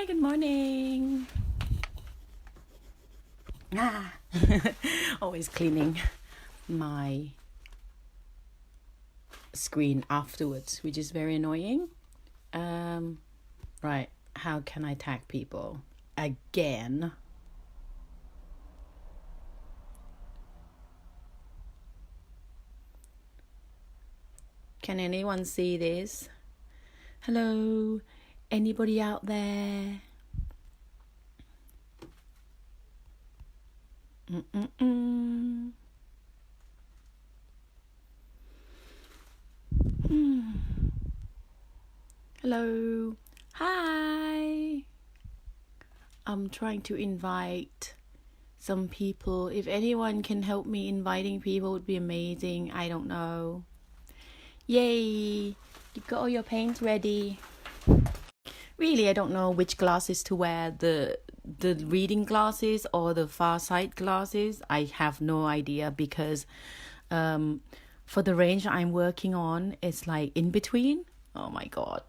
Good morning. Always cleaning my screen afterwards, which is very annoying. Right, how can I tag people? Again. Can anyone see this? Hello? Anybody out there? Hello. Hi. I'm trying to invite some people. If anyone can help me inviting people, would be amazing. I don't know. Yay. You got all your paints ready. Really, I don't know which glasses to wear. The reading glasses or the far sight glasses. I have no idea because for the range I'm working on, it's like in between. Oh my god.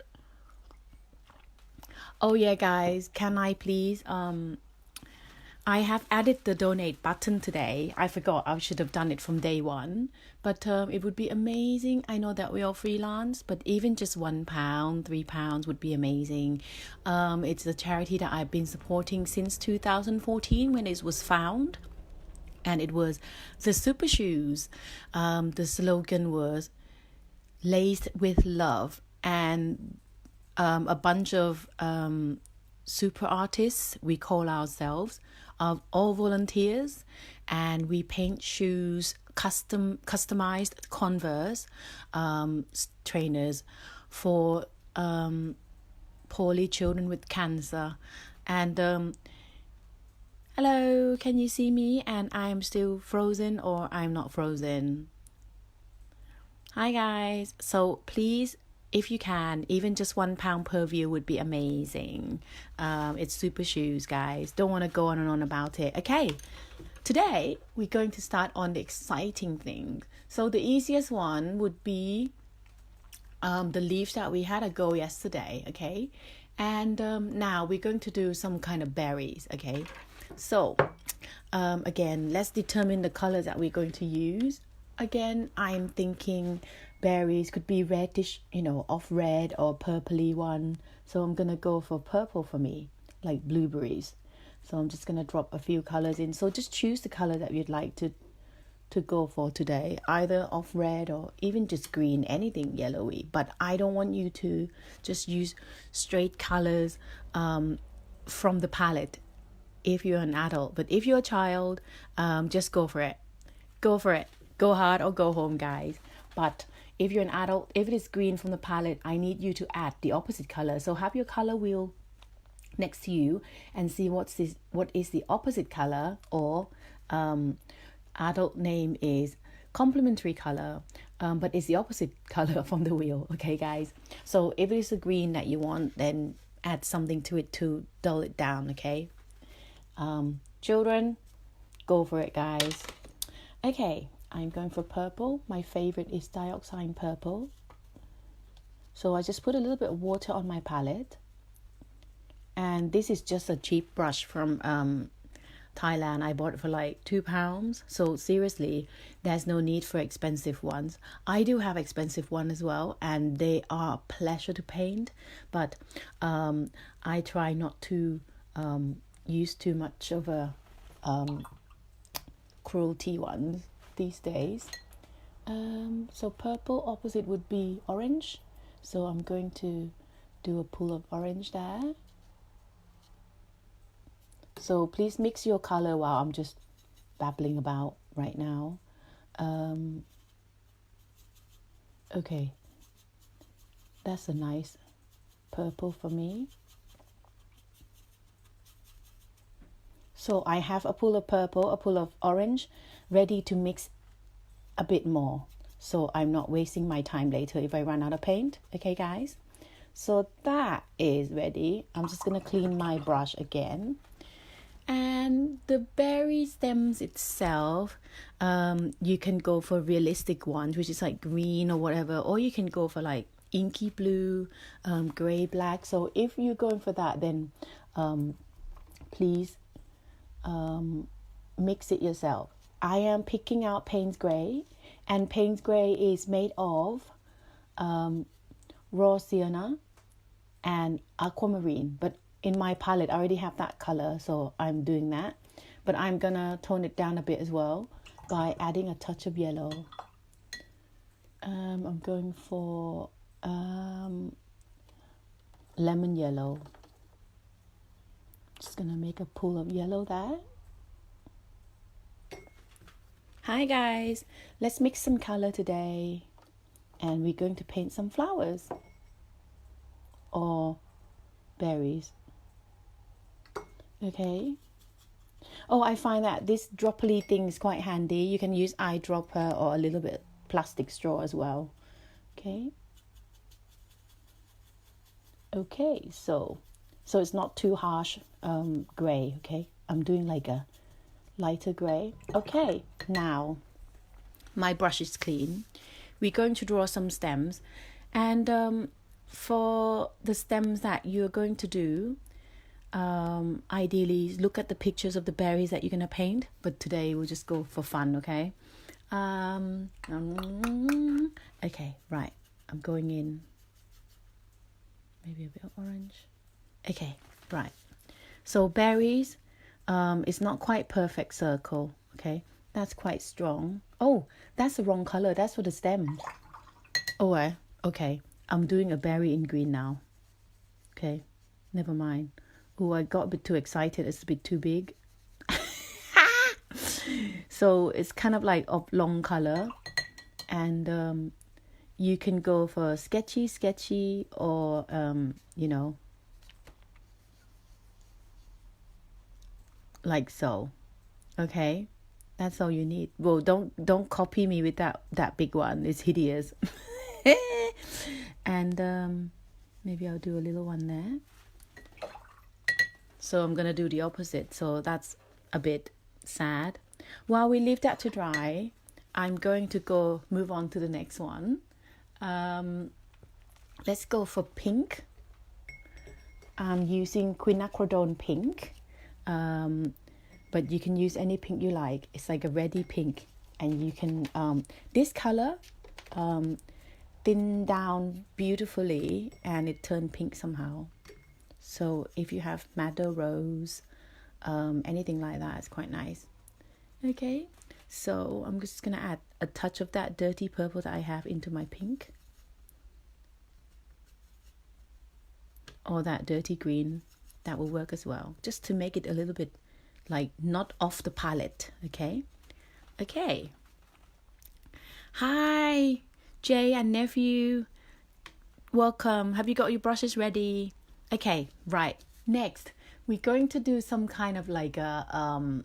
Oh yeah, guys, can I please I have added the donate button today. I forgot, I should have done it from day one. But it would be amazing. I know that we all freelance, but even just £1, £3 would be amazing. It's a charity that I've been supporting since 2014 when it was found. And it was the Super Shoes. The slogan was laced with love. And a bunch of super artists, we call ourselves, of all volunteers, and we paint shoes, customized Converse trainers for poorly children with cancer. And hello, can you see me? And I'm still frozen, or I'm not frozen? Hi guys. So please, if you can, even just £1 per view would be amazing. It's Super Shoes, guys. Don't want to go on and on about it. Okay, today we're going to start on the exciting things. So the easiest one would be the leaves that we had a go yesterday. Okay, and now we're going to do some kind of berries. Okay, so again, let's determine the colors that we're going to use. Again, I'm thinking berries could be reddish, off red or purpley one. So I'm going to go for purple for me, like blueberries. So I'm just going to drop a few colors in. So just choose the color that you'd like to go for today, either off red or even just green, anything yellowy. But I don't want you to just use straight colors from the palette if you're an adult. But if you're a child, just go for it. Go for it. Go hard or go home, guys. But if you're an adult, if it is green from the palette, I need you to add the opposite color. So have your color wheel next to you and see what is the opposite color, or adult name is complementary color, but it's the opposite color from the wheel. Okay, guys. So if it is a green that you want, then add something to it to dull it down. Okay, children, go for it, guys. Okay. I'm going for purple. My favorite is dioxide purple. So I just put a little bit of water on my palette. And this is just a cheap brush from Thailand. I bought it for like £2. So seriously, there's no need for expensive ones. I do have expensive ones as well, and they are a pleasure to paint. But I try not to use too much of a cruelty ones these days. So purple opposite would be orange. So I'm going to do a pool of orange there. So please mix your color while I'm just babbling about right now. Okay, that's a nice purple for me. So I have a pool of purple, a pool of orange, ready to mix a bit more. So I'm not wasting my time later if I run out of paint. Okay, guys? So that is ready. I'm just going to clean my brush again. And the berry stems itself, you can go for realistic ones, which is like green or whatever. Or you can go for like inky blue, grey, black. So if you're going for that, then please mix it yourself. I am picking out Payne's Gray, and Payne's Gray is made of raw sienna and aquamarine, but in my palette I already have that color, so I'm doing that. But I'm gonna tone it down a bit as well by adding a touch of yellow. I'm going for lemon yellow. Just gonna make a pool of yellow there. Hi guys, let's mix some color today, and we're going to paint some flowers or berries. Okay. Oh, I find that this dropply thing is quite handy. You can use eyedropper or a little bit plastic straw as well. Okay. Okay, so it's not too harsh gray. Okay, I'm doing like a lighter gray. Okay, now my brush is clean. We're going to draw some stems, and for the stems that you're going to do, ideally look at the pictures of the berries that you're going to paint, but today we'll just go for fun. Okay. Okay, right, I'm going in maybe a bit of orange. Okay, right, so berries, it's not quite perfect circle. Okay, that's quite strong. Oh, that's the wrong color. That's for the stems. Oh, okay, I'm doing a berry in green now. Okay, never mind. Oh, I got a bit too excited. It's a bit too big. So it's kind of like oblong color, and you can go for sketchy or like so. Okay, that's all you need. Well, don't copy me with that big one. It's hideous. And maybe I'll do a little one there. So I'm gonna do the opposite. So that's a bit sad. While we leave that to dry, I'm going to move on to the next one. Let's go for pink. I'm using Quinacridone Pink, but you can use any pink you like. It's like a reddy pink, and you can this color thin down beautifully, and it turned pink somehow. So if you have madder rose, anything like that, it's quite nice. Okay, so I'm just gonna add a touch of that dirty purple that I have into my pink, or that dirty green. That will work as well, just to make it a little bit like not off the palette. Okay. Hi Jay and nephew, welcome. Have you got your brushes ready? Okay, right, next we're going to do some kind of like a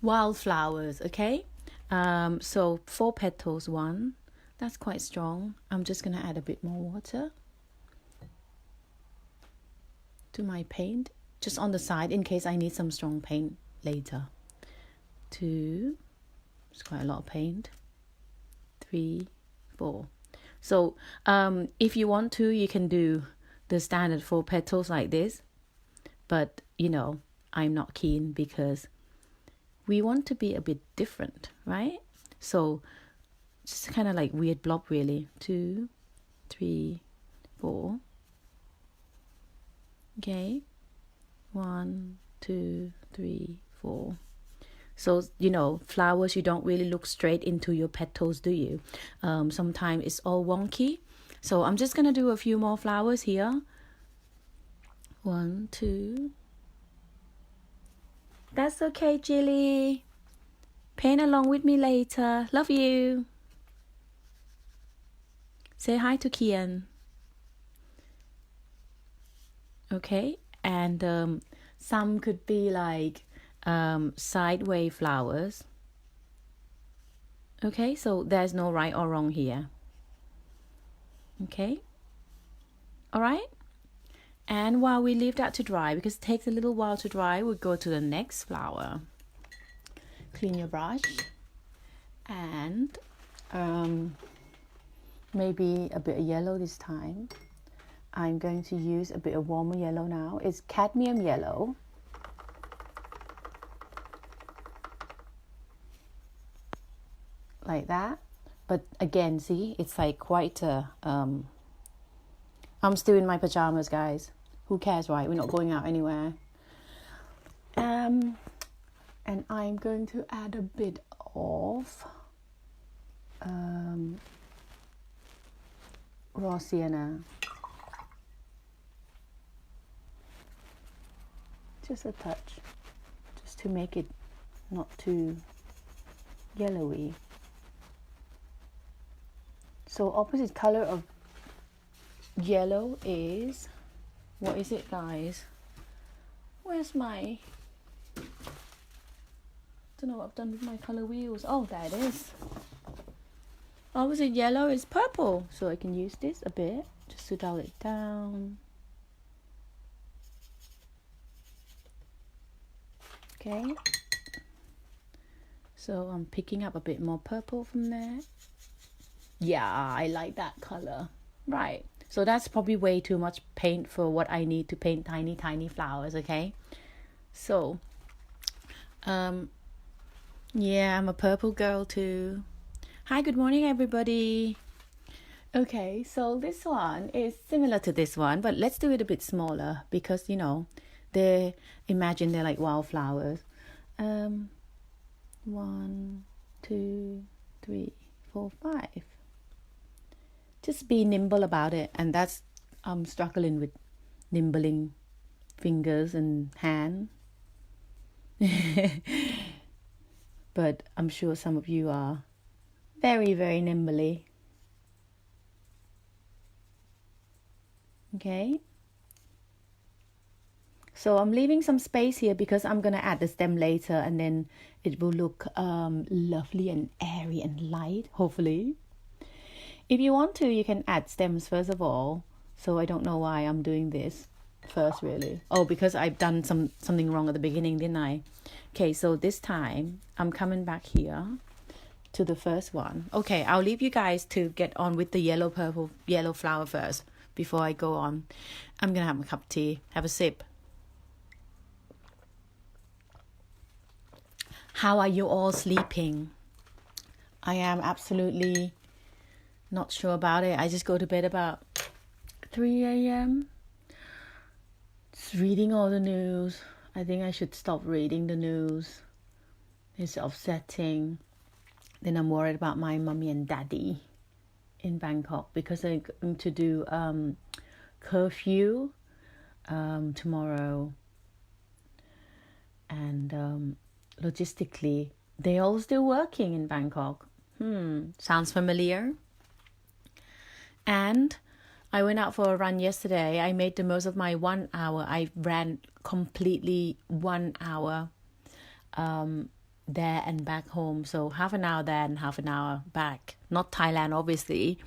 wildflowers. Okay, so 4 petals, one, that's quite strong. I'm just gonna add a bit more water to my paint, just on the side in case I need some strong paint later. 2, it's quite a lot of paint. 3, 4. So if you want to, you can do the standard 4 petals like this, but I'm not keen because we want to be a bit different, right? So just kind of like weird blob really. 2, 3, 4. Okay, 1, 2, 3, 4. So flowers, you don't really look straight into your petals, do you? Sometimes it's all wonky. So I'm just gonna do a few more flowers here. 1, 2. That's okay, Jilly. Paint along with me later. Love you. Say hi to Kian. Okay, and some could be like sideways flowers. Okay, so there's no right or wrong here. Okay, all right. And while we leave that to dry, because it takes a little while to dry, we'll go to the next flower. Clean your brush, and maybe a bit of yellow this time. I'm going to use a bit of warmer yellow now. It's cadmium yellow. Like that. But again, see, it's like quite a... I'm still in my pajamas, guys. Who cares, right? We're not going out anywhere. And I'm going to add a bit of raw sienna. Just a touch. Just to make it not too yellowy. So opposite color of yellow is, what is it, guys? Where's my, don't know what I've done with my color wheels. Oh, there it is. Opposite yellow is purple, so I can use this a bit just to dull it down. Okay, so I'm picking up a bit more purple from there. Yeah, I like that color. Right, so that's probably way too much paint for what I need to paint tiny flowers. Okay, so yeah, I'm a purple girl too. Hi, good morning everybody. Okay, so this one is similar to this one, but let's do it a bit smaller because, you know, they're like wildflowers. 1, 2, 3, 4, 5. Just be nimble about it, and that's I'm struggling with nimbling fingers and hand. But I'm sure some of you are very, very nimbly. Okay. So I'm leaving some space here because I'm going to add the stem later, and then it will look lovely and airy and light, hopefully. If you want to, you can add stems first of all. So I don't know why I'm doing this first, really. Oh, because I've done something wrong at the beginning, didn't I? Okay, so this time I'm coming back here to the first one. Okay, I'll leave you guys to get on with the yellow flower first before I go on. I'm going to have a cup of tea, have a sip. How are you all sleeping? I am absolutely not sure about it. I just go to bed about 3 a.m. Just reading all the news. I think I should stop reading the news. It's upsetting. Then I'm worried about my mommy and daddy in Bangkok because they're going to do curfew tomorrow. And logistically, they're all still working in Bangkok. Sounds familiar? And I went out for a run yesterday. I made the most of my 1 hour. I ran completely 1 hour there and back home. So half an hour there and half an hour back. Not Thailand, obviously.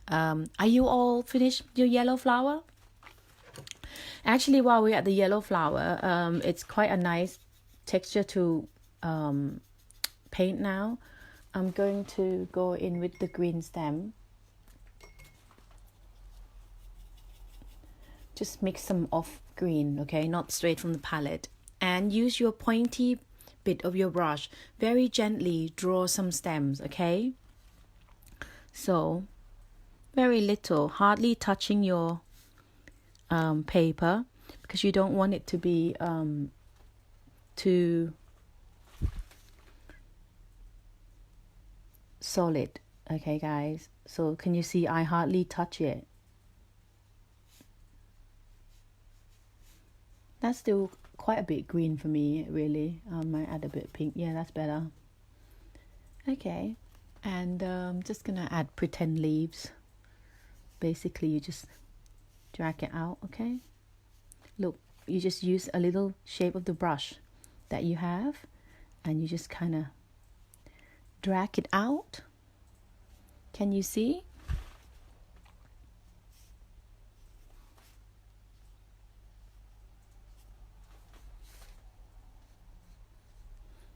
Are you all finished your yellow flower? Actually, while we're at the yellow flower, it's quite a nice texture to paint now. I'm going to go in with the green stem. Just mix some off green, okay, not straight from the palette. And use your pointy bit of your brush. Very gently draw some stems, okay? So, very little, hardly touching your paper because you don't want it to be too solid, okay, guys? So, can you see I hardly touch it? That's still quite a bit green for me, really. I might add a bit pink. Yeah, that's better. Okay. And just going to add pretend leaves. Basically, you just drag it out, okay? Look, you just use a little shape of the brush that you have. And you just kind of drag it out. Can you see?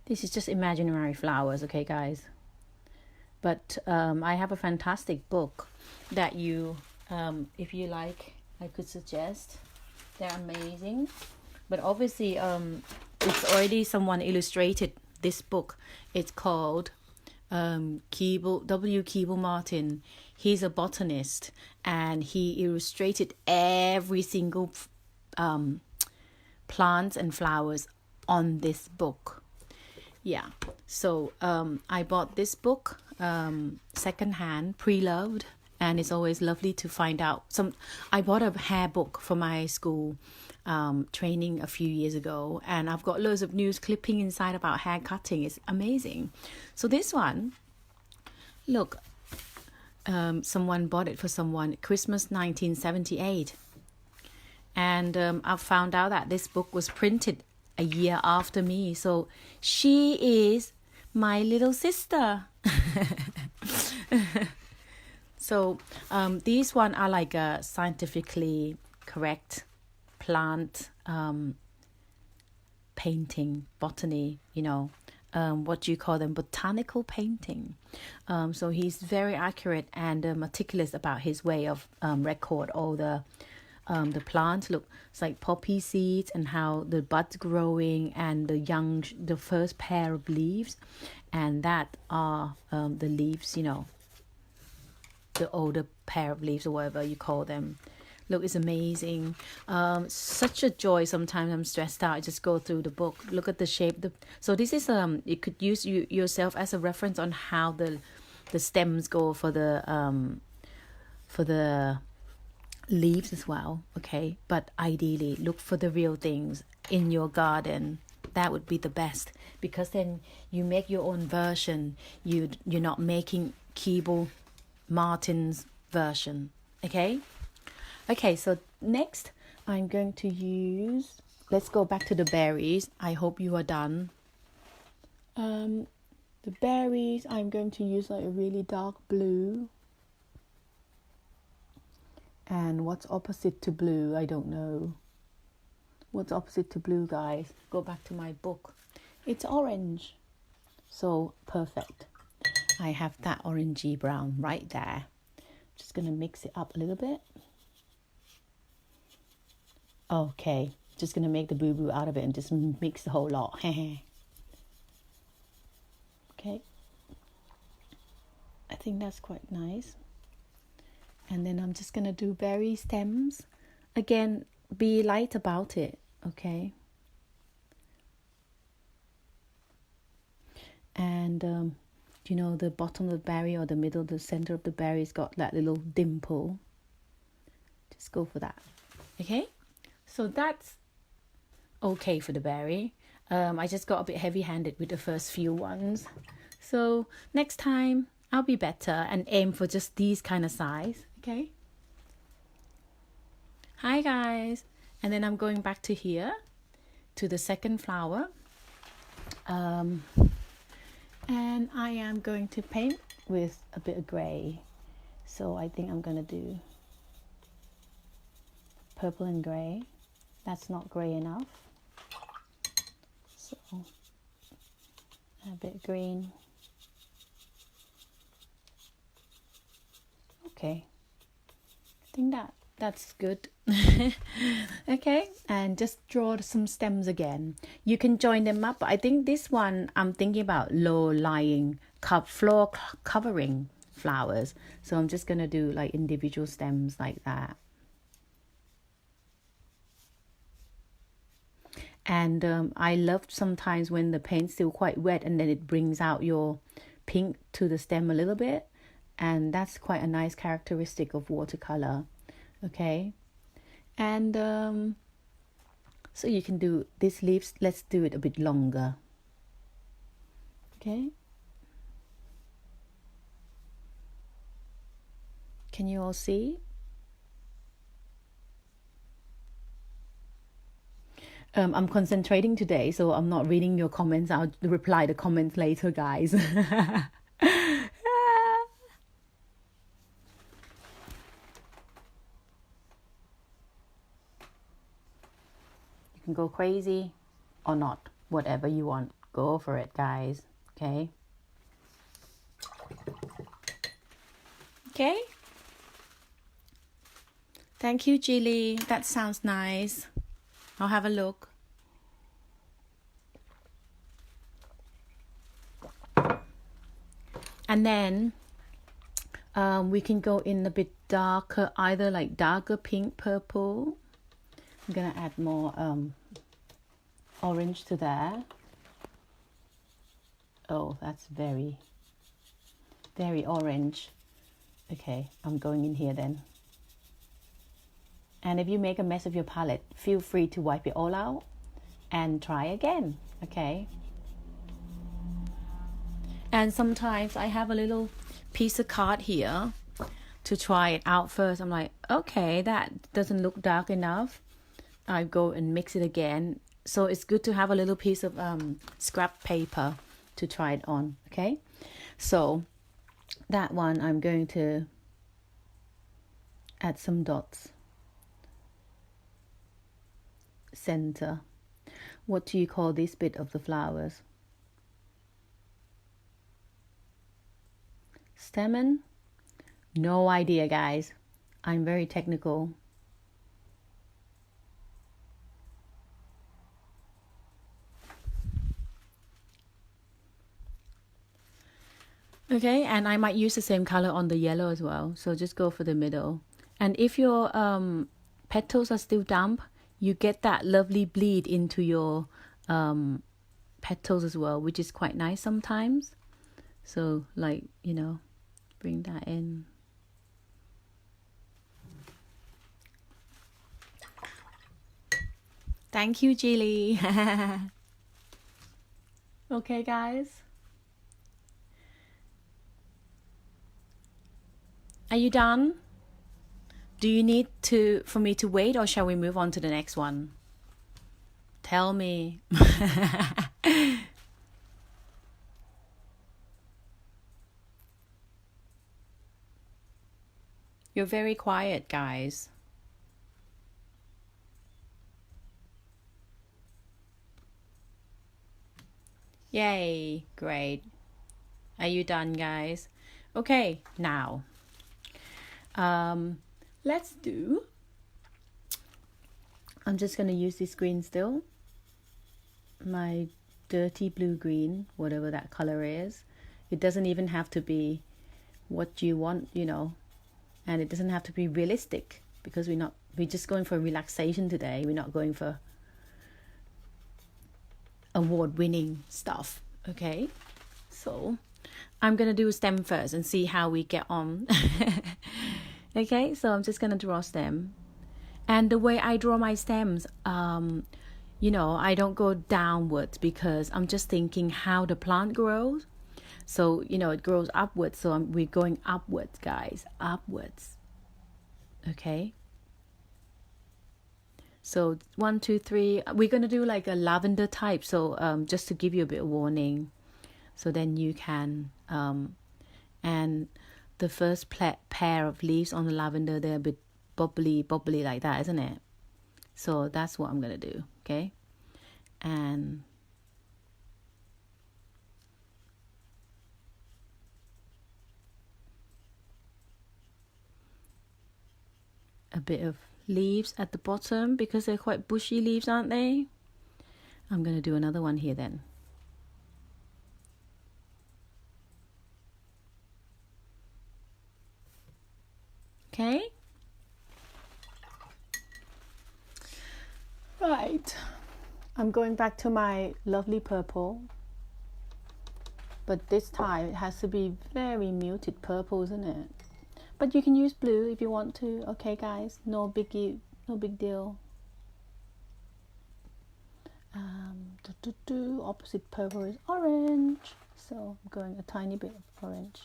This is just imaginary flowers, okay, guys? But I have a fantastic book that you, if you like I could suggest. They're amazing. But obviously, it's already someone illustrated this book. It's called Keeble Martin. He's a botanist, and he illustrated every single plants and flowers on this book. Yeah, so I bought this book secondhand, pre-loved, and it's always lovely to find out I bought a hair book for my school training a few years ago, and I've got loads of news clipping inside about hair cutting. It's amazing. So this one, look, someone bought it for someone, Christmas 1978, and I found out that this book was printed a year after me, so she is my little sister. So these one are like a scientifically correct plant painting, botany, what do you call them, botanical painting. So he's very accurate and meticulous about his way of record all the plants. Look, it's like poppy seeds and how the buds growing and the first pair of leaves, and that are the leaves, the older pair of leaves or whatever you call them. Look, it's amazing. Such a joy. Sometimes I'm stressed out, I just go through the book, look at the shape. So this is you could use yourself as a reference on how the stems go for the leaves as well. Okay, but ideally look for the real things in your garden. That would be the best, because then you make your own version. You're not making Keeble Martin's version. Okay, so next I'm going to use, let's go back to the berries. I hope you are done. The berries, I'm going to use like a really dark blue. And what's opposite to blue? I don't know. What's opposite to blue, guys? Go back to my book. It's orange. So perfect. I have that orangey brown right there. Just going to mix it up a little bit. Okay. Just going to make the boo-boo out of it and just mix the whole lot. Okay. I think that's quite nice. And then I'm just going to do berry stems. Again, be light about it, okay? And, the bottom of the berry or the middle, the center of the berry's got that little dimple. Just go for that, okay? So that's okay for the berry. I just got a bit heavy-handed with the first few ones. So next time, I'll be better and aim for just these kind of size. Okay. Hi guys. And then I'm going back to here, to the second flower. And I am going to paint with a bit of grey. So I think I'm going to do purple and grey. That's not grey enough. So a bit of green. Okay. I think that's good. Okay, and just draw some stems again. You can join them up, but I think this one I'm thinking about low-lying floor covering flowers. So I'm just gonna do like individual stems like that. And I love sometimes when the paint's still quite wet and then it brings out your pink to the stem a little bit. And that's quite a nice characteristic of watercolor. Okay. And so you can do these leaves. Let's do it a bit longer. Okay. Can you all see? I'm concentrating today, so I'm not reading your comments. I'll reply the comments later, guys. You can go crazy or not, whatever you want. Go for it, guys. Okay. Thank you, Jilly. That sounds nice. I'll have a look. And then we can go in a bit darker, either like darker pink, purple. I'm gonna add more orange to there. Oh, that's very, very orange. Okay, I'm going in here then. And if you make a mess of your palette, feel free to wipe it all out and try again, okay? And sometimes I have a little piece of card here to try it out first. I'm like, okay, that doesn't look dark enough. I go and mix it again. So it's good to have a little piece of scrap paper to try it on, okay? So that one I'm going to add some dots. Center. What do you call this bit of the flowers? Stamen? No idea, guys. I'm very technical. Okay, and I might use the same color on the yellow as well. So just go for the middle. And if your petals are still damp, you get that lovely bleed into your petals as well, which is quite nice sometimes. So like, you know, bring that in. Thank you, Jilly. Okay, guys. Are you done? Do you need for me to wait, or shall we move on to the next one? Tell me. You're very quiet, guys. Yay, great. Are you done, guys? Okay, now. Let's do, I'm just going to use this green still, my dirty blue green, whatever that color is. It doesn't even have to be what you want, you know, and it doesn't have to be realistic, because we're just going for relaxation today. We're not going for award-winning stuff, okay? So I'm going to do a stem first and see how we get on. Okay, so I'm just going to draw a stem. And the way I draw my stems, you know, I don't go downwards, because I'm just thinking how the plant grows. So, you know, it grows upwards. So we're going upwards, guys, upwards. Okay. So 1, 2, 3, we're going to do like a lavender type. So just to give you a bit of warning. So then you can, and the first pair of leaves on the lavender, they're a bit bubbly like that, isn't it? So that's what I'm going to do, okay? And a bit of leaves at the bottom, because they're quite bushy leaves, aren't they? I'm going to do another one here then. Okay. Right. I'm going back to my lovely purple. But this time it has to be very muted purple, isn't it? But you can use blue if you want to. Okay, guys. No big deal. Opposite purple is orange. So I'm going a tiny bit of orange.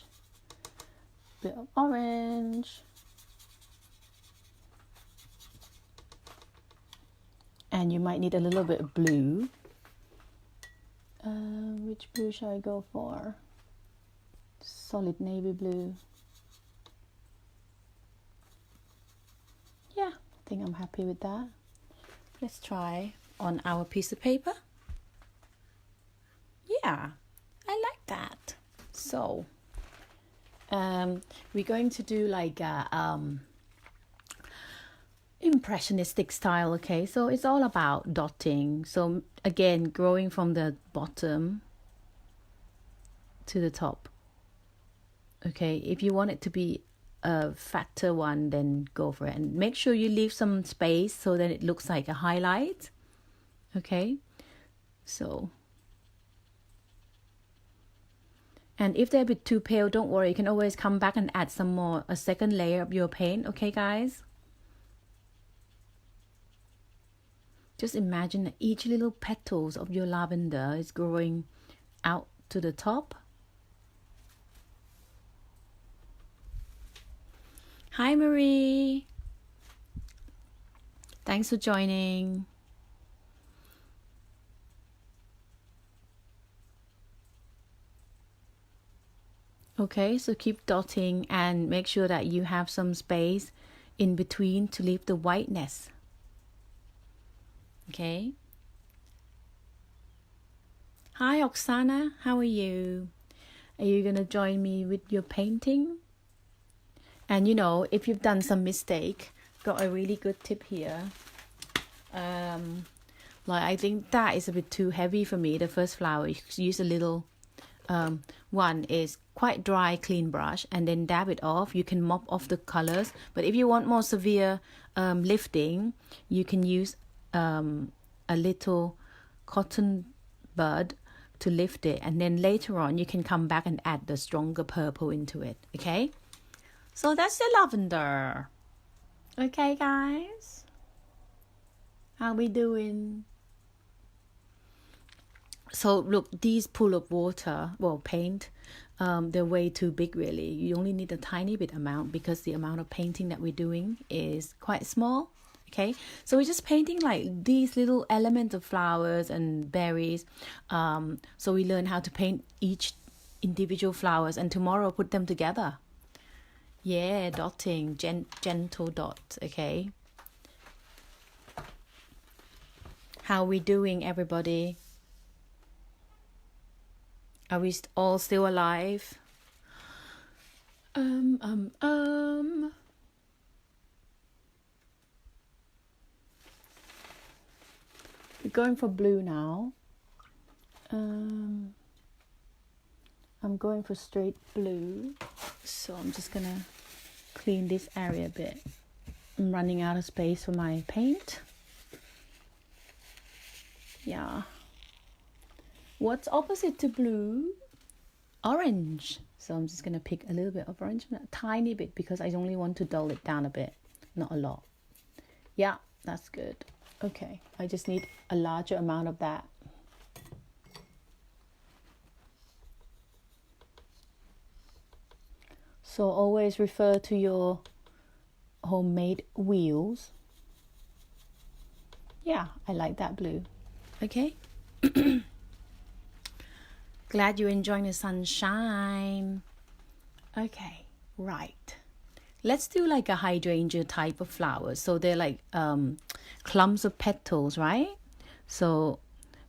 Bit of orange. And you might need a little bit of blue. Which blue shall I go for? Solid navy blue. Yeah, I think I'm happy with that. Let's try on our piece of paper. Yeah, I like that. So, we're going to do like a Impressionistic style, okay? So it's all about dotting. So again, growing from the bottom to the top. Okay, if you want it to be a fatter one, then go for it. And make sure you leave some space so that it looks like a highlight. Okay, so. And if they're a bit too pale, don't worry. You can always come back and add some more, a second layer of your paint. Okay, guys? Just imagine that each little petals of your lavender is growing out to the top. Hi, Marie. Thanks for joining. Okay, so keep dotting and make sure that you have some space in between to leave the whiteness. Okay. Hi, Oksana. How are you? Are you going to join me with your painting? And you know, if you've done some mistake, got a really good tip here. Like I think that is a bit too heavy for me, the first flower. You use a little one is quite dry, clean brush, and then dab it off. You can mop off the colors. But if you want more severe lifting, you can use a little cotton bud to lift it, and then later on you can come back and add the stronger purple into it. Okay, so that's the lavender. Okay, guys, how we doing? So look, these pool of water, well, paint, they're way too big really. You only need a tiny bit amount because the amount of painting that we're doing is quite small. Okay, so we're just painting like these little elements of flowers and berries. So we learn how to paint each individual flowers, and tomorrow put them together. Yeah, dotting, gentle dots. Okay, how we doing, everybody? Are we all still alive? We're going for blue now. I'm going for straight blue. So I'm just gonna clean this area a bit. I'm running out of space for my paint. Yeah. What's opposite to blue? Orange. So I'm just gonna pick a little bit of orange, a tiny bit, because I only want to dull it down a bit, not a lot. Yeah, that's good. Okay, I just need a larger amount of that. So always refer to your homemade wheels. Yeah, I like that blue. Okay. Glad you're enjoying the sunshine. Okay, right. Let's do like a hydrangea type of flowers. So they're like clumps of petals, right? So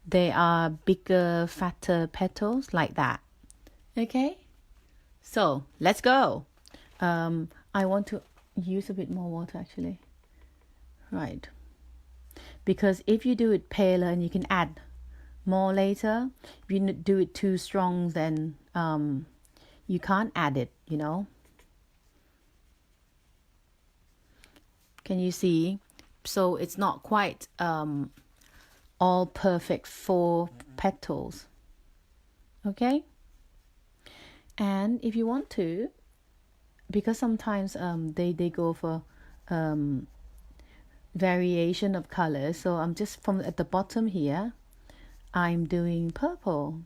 they are bigger, fatter petals like that. Okay? So let's go. I want to use a bit more water actually. Right. Because if you do it paler, and you can add more later. If you do it too strong, then you can't add it, you know. Can you see? So it's not quite all perfect 4 petals. Okay? And if you want to, because sometimes they go for variation of colors. So I'm just from at the bottom here, I'm doing purple.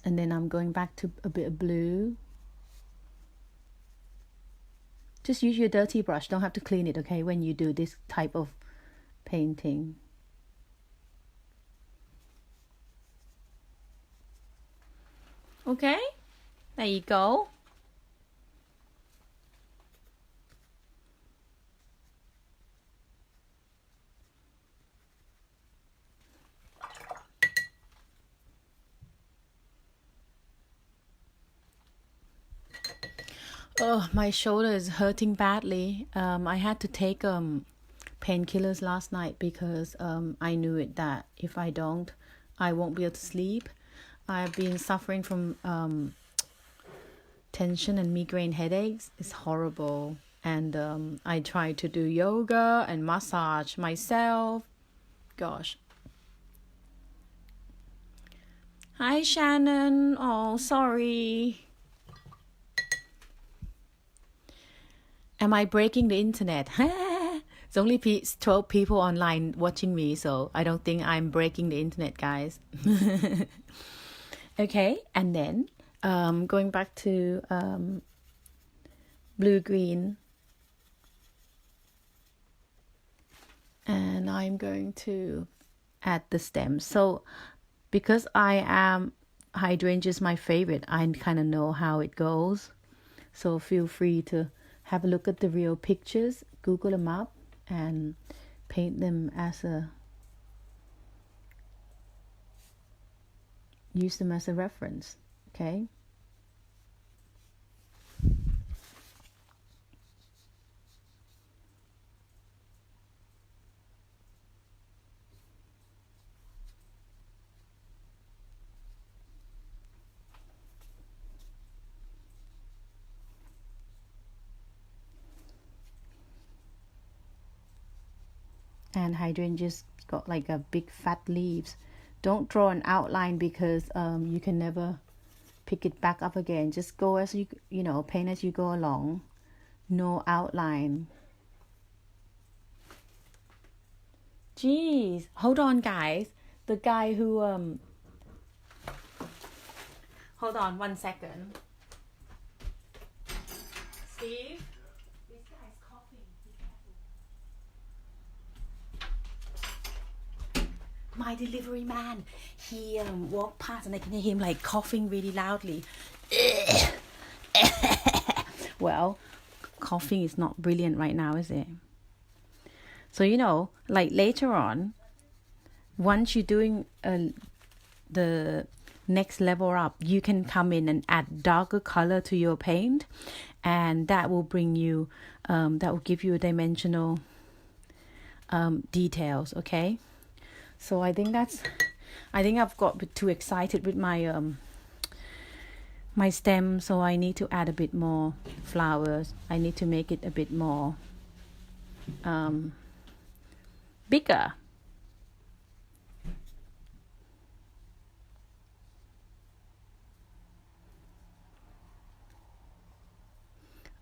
And then I'm going back to a bit of blue. Just use your dirty brush. Don't have to clean it, okay, when you do this type of painting. Okay, there you go. Oh, my shoulder is hurting badly. I had to take painkillers last night because I knew it that if I don't, I won't be able to sleep. I've been suffering from tension and migraine headaches. It's horrible. And I try to do yoga and massage myself. Gosh. Hi, Shannon. Oh, sorry. Am I breaking the internet? It's only 12 people online watching me, so I don't think I'm breaking the internet, guys. Okay, and then going back to blue-green. And I'm going to add the stems. So because hydrangea is my favorite, I kind of know how it goes. So feel free to have a look at the real pictures, Google them up, and paint them use them as a reference, okay? And hydrangea's got like a big fat leaves. Don't draw an outline because you can never pick it back up again. Just go as you paint as you go along. No outline. Jeez, hold on, guys. The guy who hold on 1 second. Steve, this guy's coughing. My delivery man, he walked past and I can hear him like coughing really loudly. Well, coughing is not brilliant right now, is it? So like later on, once you're doing the next level up, you can come in and add darker color to your paint, and that will bring you that will give you a dimensional details. Okay, so I think I've got a bit too excited with my my stem, so I need to add a bit more flowers. I need to make it a bit more bigger.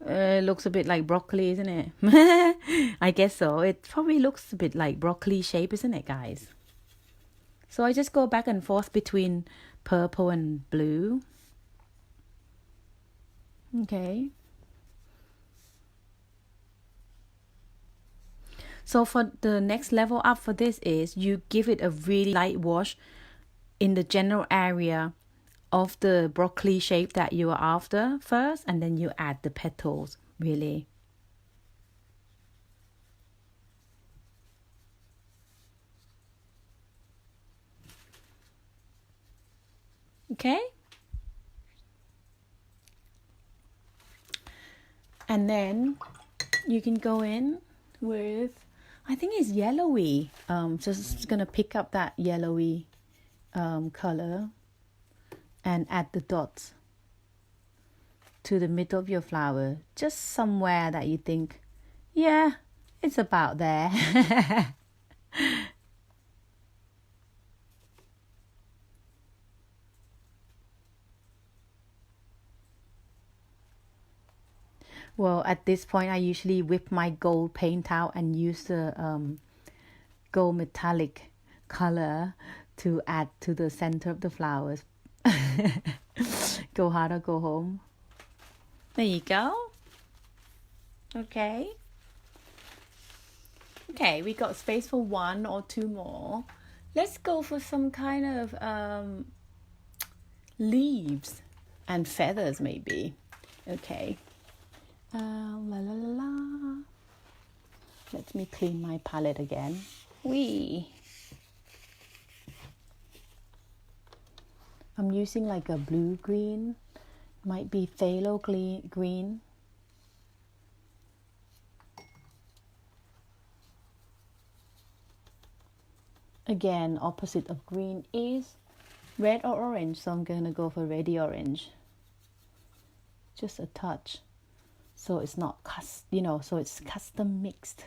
It looks a bit like broccoli, isn't it? I guess so. It probably looks a bit like broccoli shape, isn't it, guys? So I just go back and forth between purple and blue. Okay. So for the next level up for this is you give it a really light wash in the general area of the broccoli shape that you are after first, and then you add the petals, really. Okay? And then you can go in with, I think it's yellowy. Just gonna pick up that yellowy color and add the dots to the middle of your flower, just somewhere that you think, yeah, it's about there. Well, at this point, I usually whip my gold paint out and use the gold metallic color to add to the center of the flowers. Go hard or go home. There you go. Okay. Okay, we got space for 1 or 2 more. Let's go for some kind of leaves and feathers, maybe. Okay. La la la la. Let me clean my palette again. Wee. I'm using like a blue green. Might be phthalo green. Again, opposite of green is red or orange, so I'm gonna go for reddy orange. Just a touch, so it's not so it's custom mixed.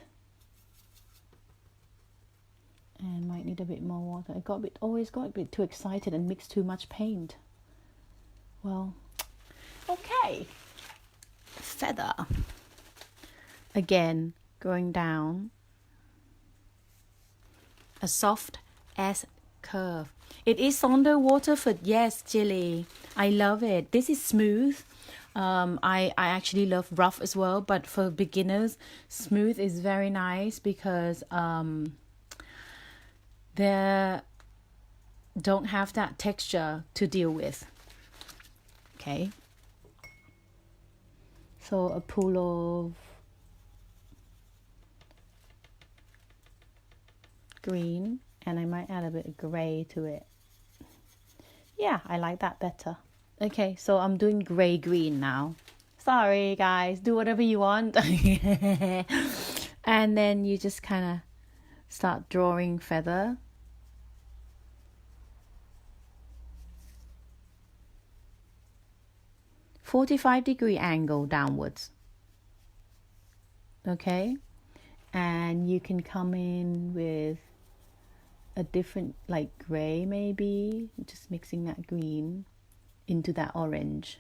And might need a bit more water. I always got a bit too excited and mixed too much paint. Well, okay. Feather. Again, going down. A soft S curve. It is Sonder Waterford. Yes, Jilly. I love it. This is smooth. I actually love rough as well, but for beginners, smooth is very nice because they don't have that texture to deal with. Okay. So a pool of green, and I might add a bit of grey to it. Yeah, I like that better. Okay, so I'm doing grey-green now. Sorry, guys. Do whatever you want. And then you just kind of start drawing feather. "45-degree angle downwards." Okay? And you can come in with a different, like grey maybe, just mixing that green into that orange.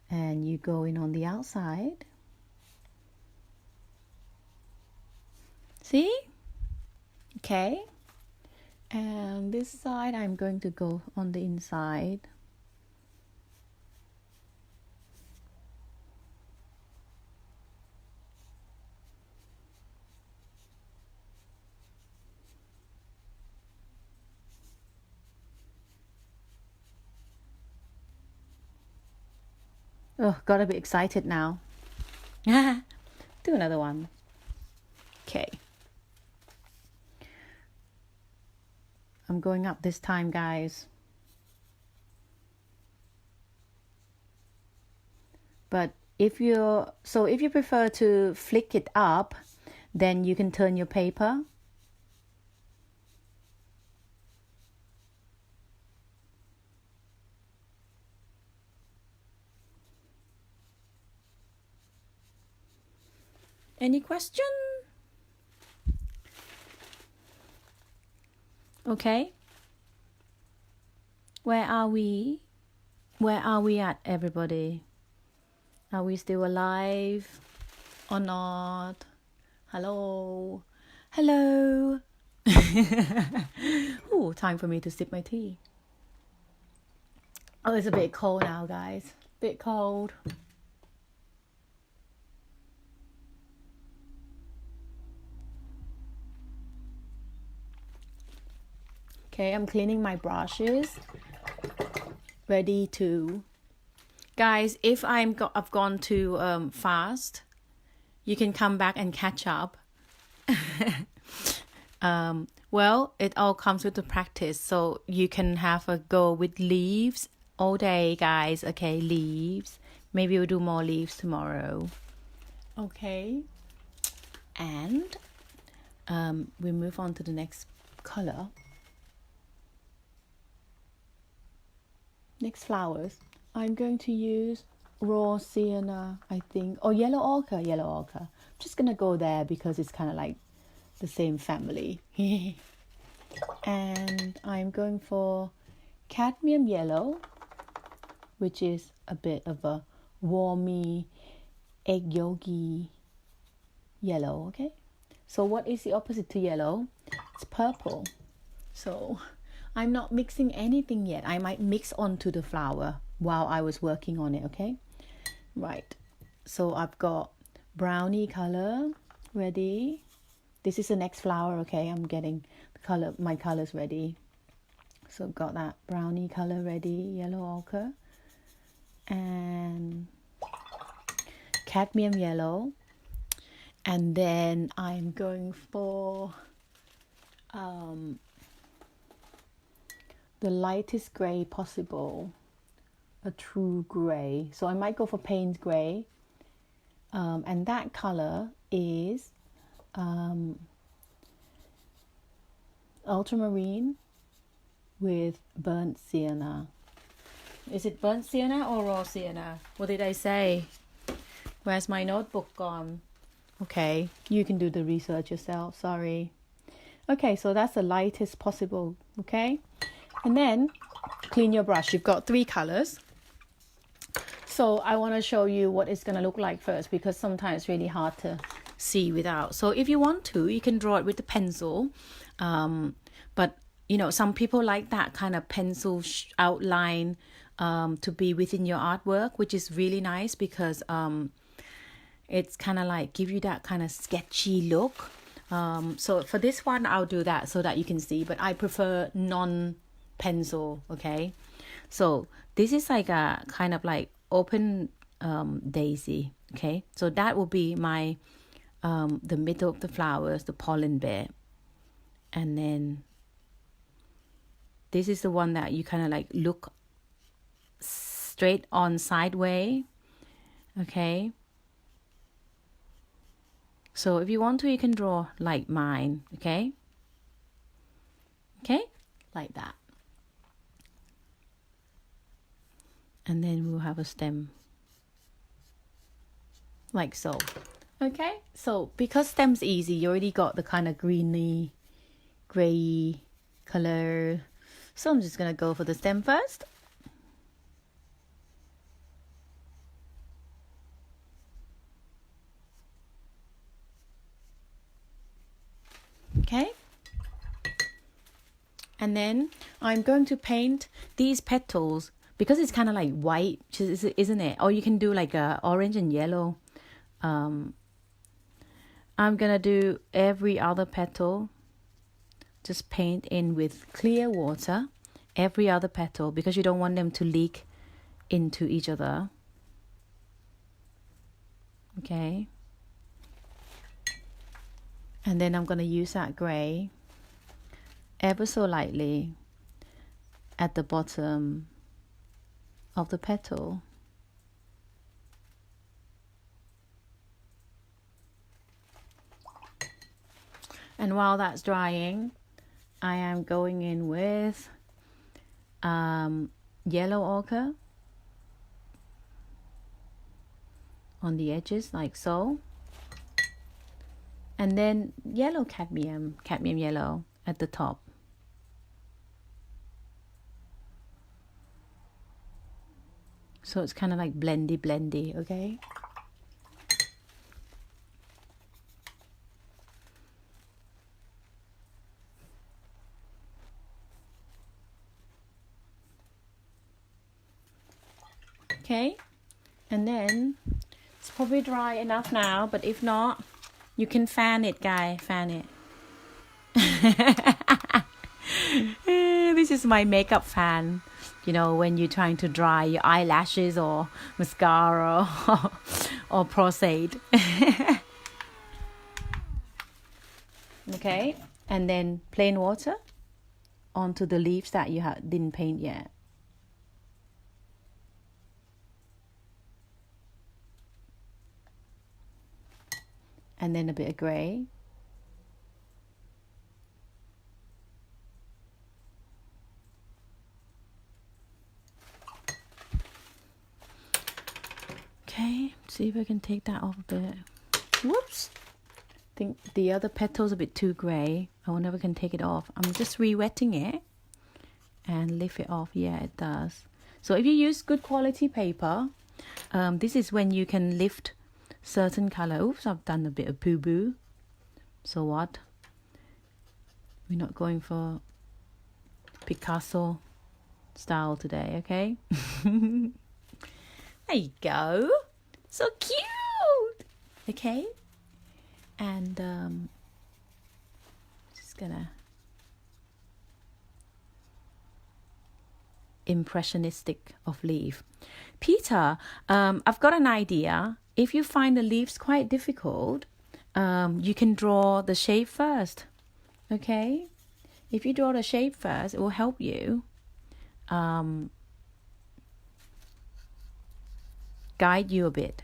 And you go in on the outside. See? Okay. And this side, I'm going to go on the inside. Oh, got a bit excited now. Do another one. Okay. I'm going up this time, guys. But if you prefer to flick it up, then you can turn your paper. Any question? Okay. Where are we? Where are we at, everybody? Are we still alive or not? Hello? Hello? Ooh, time for me to sip my tea. Oh, it's a bit cold now, guys. Bit cold. Okay, I'm cleaning my brushes. Ready to... Guys, if I've gone too fast, you can come back and catch up. Well, it all comes with the practice. So you can have a go with leaves all day, guys. Okay, leaves. Maybe we'll do more leaves tomorrow. Okay. And we move on to the next color. Next flowers. I'm going to use raw sienna, I think. Oh, yellow ochre. I'm just going to go there because it's kind of like the same family. And I'm going for cadmium yellow, which is a bit of a warmy, egg yolky yellow, okay? So what is the opposite to yellow? It's purple. So I'm not mixing anything yet. I might mix onto the flower while I was working on it, okay? Right. So I've got brownie color ready. This is the next flower, okay? I'm getting my colors ready. So I've got that brownie color ready, yellow ochre, and cadmium yellow. And then I'm going for the lightest gray possible, a true gray. So I might go for paint gray, and that color is ultramarine with burnt sienna. Is it burnt sienna or raw sienna? What did I say? Where's my notebook gone? Okay, you can do the research yourself. Sorry. Okay, so that's the lightest possible. Okay, and then clean your brush. You've got 3 colors. So I want to show you what it's going to look like first, because sometimes it's really hard to see without. So if you want to, you can draw it with the pencil. But, you know, some people like that kind of pencil outline to be within your artwork, which is really nice because it's kind of like give you that kind of sketchy look. So for this one, I'll do that so that you can see. But I prefer non-pencil, okay? So this is like a kind of like open daisy, okay? So that will be my the middle of the flowers, the pollen bit. And then this is the one that you kind of like look straight on sideways, okay? So if you want to, you can draw like mine, okay? Okay, like that. And then we'll have a stem like so. Okay, so because stem's easy, you already got the kind of greeny, grey color. So I'm just gonna go for the stem first. Okay. And then I'm going to paint these petals because it's kind of like white, isn't it? Or you can do like a orange and yellow. I'm gonna do every other petal. Just paint in with clear water every other petal because you don't want them to leak into each other. Okay. And then I'm gonna use that gray ever so lightly at the bottom of the petal. And while that's drying, I am going in with yellow ochre on the edges like so. And then yellow cadmium yellow at the top. So it's kind of like blendy, okay? Okay, and then it's probably dry enough now, but if not, you can fan it, fan it. This is my makeup fan. You know, when you're trying to dry your eyelashes or mascara or prosade. Okay, and then plain water onto the leaves that you didn't paint yet. And then a bit of grey. Okay, see if I can take that off a bit. Whoops. I think the other petal's a bit too grey. I wonder if I can take it off. I'm just re-wetting it and lift it off. Yeah, it does. So if you use good quality paper, this is when you can lift certain color. Oops, I've done a bit of boo-boo. So what? We're not going for Picasso style today, okay? There you go. So cute. Okay. And just gonna impressionistic of leaf. Peter, I've got an idea. If you find the leaves quite difficult, you can draw the shape first. Okay? If you draw the shape first, it will help you guide you a bit.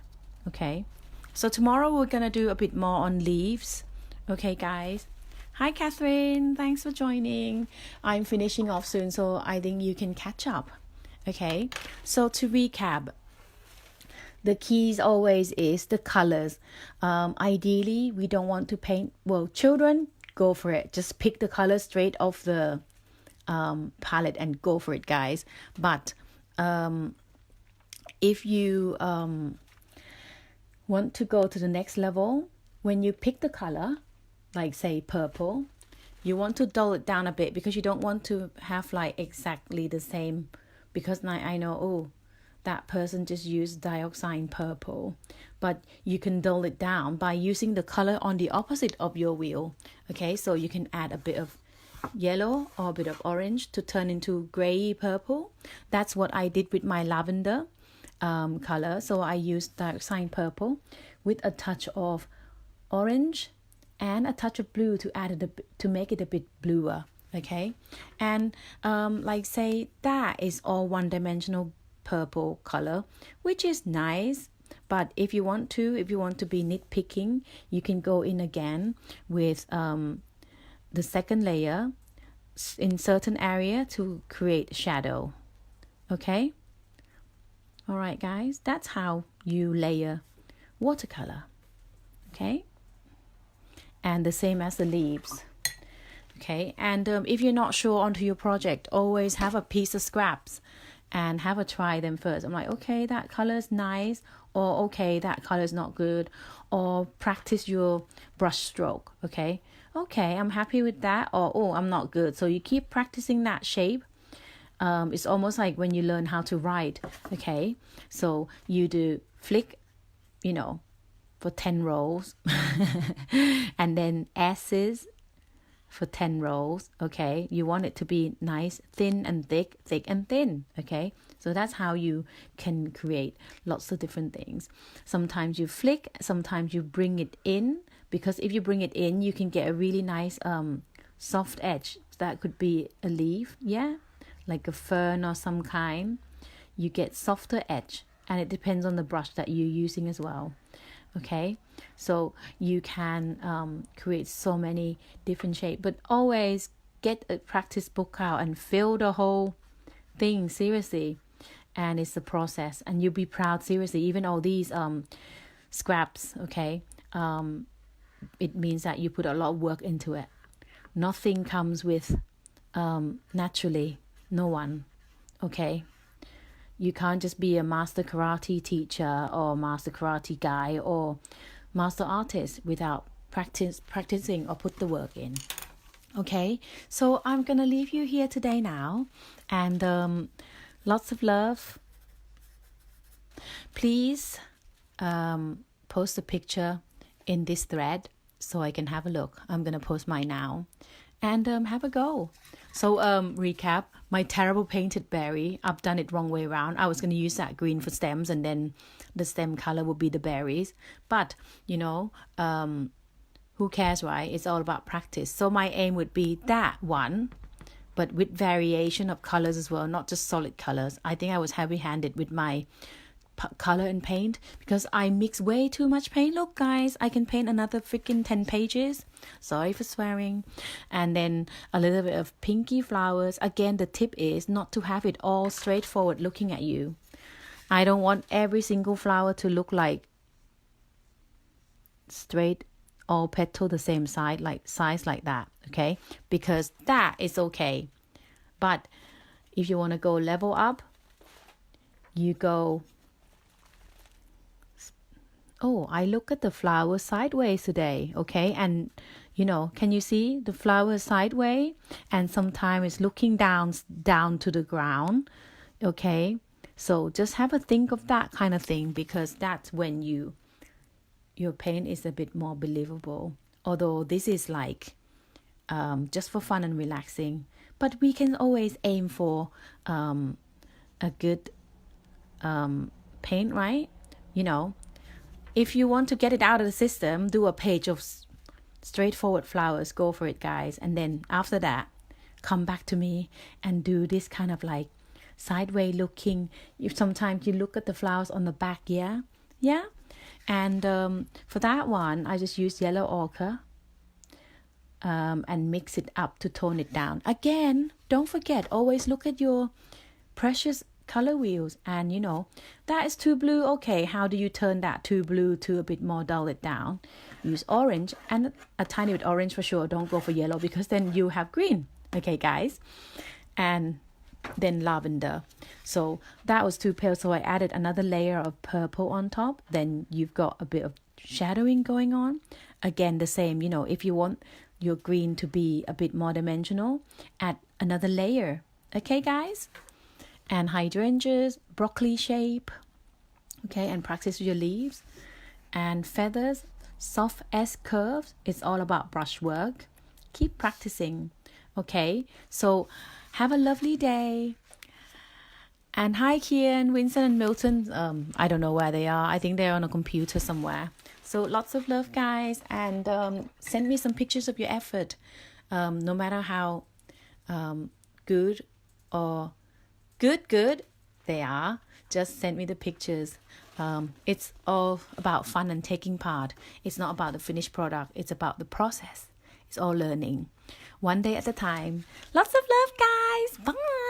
Okay? So tomorrow we're going to do a bit more on leaves. Okay, guys. Hi, Catherine. Thanks for joining. I'm finishing off soon, so I think you can catch up. Okay, so to recap, the keys always is the colors. Ideally, we don't want to paint. Well, children, go for it. Just pick the color straight off the palette and go for it, guys. But if you want to go to the next level, when you pick the color, like say purple, you want to dull it down a bit because you don't want to have like exactly the same, because I know, oh, that person just used dioxide purple, but you can dull it down by using the color on the opposite of your wheel. Okay, so you can add a bit of yellow or a bit of orange to turn into gray purple. That's what I did with my lavender color. So I used dioxide purple with a touch of orange and a touch of blue to add it to make it a bit bluer. Okay, and like say that is all one-dimensional purple color, which is nice. But if you want to be nitpicking, you can go in again with the second layer in certain area to create shadow. Okay, all right, guys, that's how you layer watercolor. Okay, and the same as the leaves. Okay, and if you're not sure onto your project, always have a piece of scraps and have a try them first. I'm like, okay, that color is nice, or okay, that color is not good, or practice your brush stroke. Okay, I'm happy with that, or oh, I'm not good. So you keep practicing that shape. It's almost like when you learn how to write. Okay, so you do flick, for 10 rows and then S's for 10 rows. Okay, you want it to be nice, thin and thick, thick and thin. Okay, so that's how you can create lots of different things. Sometimes you flick, sometimes you bring it in, because if you bring it in, you can get a really nice soft edge. That could be a leaf, yeah, like a fern or some kind. You get softer edge, and it depends on the brush that you're using as well. Okay, so you can create so many different shapes, but always get a practice book out and fill the whole thing seriously. And it's a process, and you'll be proud, seriously. Even all these scraps, okay, it means that you put a lot of work into it. Nothing comes with naturally, no one. Okay, you can't just be a master karate teacher or master karate guy or master artist without practicing or put the work in. Okay, so I'm gonna leave you here today now, and lots of love. Please post a picture in this thread so I can have a look. I'm gonna post mine now, and have a go. So recap, my terrible painted berry, I've done it wrong way around. I was going to use that green for stems, and then the stem color would be the berries. But, who cares, right? It's all about practice. So my aim would be that one, but with variation of colors as well, not just solid colors. I think I was heavy-handed with my color and paint because I mix way too much paint. Look, guys, I can paint another freaking 10 pages. Sorry for swearing. And then a little bit of pinky flowers. Again, the tip is not to have it all straightforward looking at you. I don't want every single flower to look like straight, all petal the same size like that. Okay, because that is okay. But if you want to go level up, you go, oh, I look at the flower sideways today, okay? And, can you see the flower sideways? And sometimes it's looking down to the ground, okay? So just have a think of that kind of thing, because that's when your paint is a bit more believable. Although this is like just for fun and relaxing. But we can always aim for a good paint, right? If you want to get it out of the system, do a page of straightforward flowers. Go for it, guys. And then after that, come back to me and do this kind of like sideways looking. If sometimes you look at the flowers on the back, yeah. And for that one, I just used yellow ochre. and mix it up to tone it down. Again, don't forget, always look at your precious color wheels, and you know, that is too blue. Okay, how do you turn that too blue to a bit more, dull it down? Use orange, and a tiny bit orange for sure. Don't go for yellow, because then you have green. Okay, guys. And then lavender. So that was too pale, so I added another layer of purple on top. Then you've got a bit of shadowing going on. Again, the same, you know, if you want your green to be a bit more dimensional, add another layer. Okay, guys? And hydrangeas, broccoli shape. Okay, and practice with your leaves. And feathers, soft S curves. It's all about brushwork. Keep practicing. Okay, so have a lovely day. And hi, Kian, Winston, and Milton. I don't know where they are. I think they're on a computer somewhere. So lots of love, guys. And send me some pictures of your effort. No matter how good or good they are, just send me the pictures. It's all about fun and taking part. It's not about the finished product. It's about the process. It's all learning. One day at a time. Lots of love, guys. Bye.